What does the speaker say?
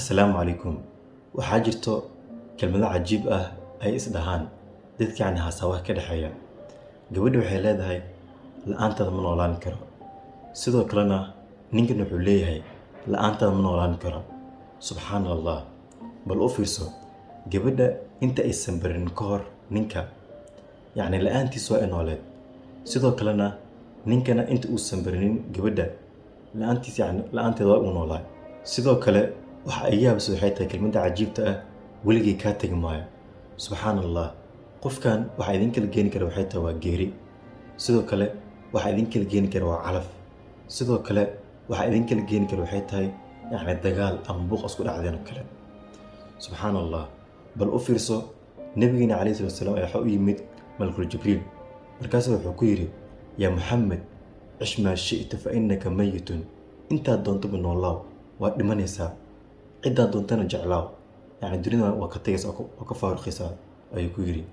Assalaamu calaykum. Waxaa jirto kelmado cajiib ah ay isdhahaan dadka haasawaha ka dhexeeya. Gabadha waxay leedahay la'aantada ma noolaan karo. Sidoo kalena ninkan wuxuu leeyahay la'aantada ma noolaan karo. Subxaanallah. Bal u fiirso. Gabadha inta aysan barin ka hor ninka la'aantiisa waa nooleed. Sidoo kalena ninkana inta uusan barinin gabadha la'aanteeda waa uu noolaa. Sidoo kale waxa ay yaabis waxay tahay kelmadda cajiibta ah weligii kaa tagi maayo. Subxaanallah. Qofkan waxa idin kala geeni kara waxay tahay waa geeri. Sidoo kale waxa idin kala geeni kara waa calaf. Sidoo kale waxa idin kala geeni kara waxay tahay dagaal ama buuq isku dhacdeen oo kale. Subxaanallah. Bal u fiirso nabigeena calayhi salaatu wasalaam ayaa waxa u yimid malakul jibriil. Markaasuu wuxuu ku yiri yaa Muhammad cish maa shi'ta fa innaka mayitun. Intaad doontoba noolaaw waa dhimanaysaa. Ciddaad doontana jeclaaw. Dunida waa ka tagaysaa oo ka faaruqaysaa ayuu ku yiri.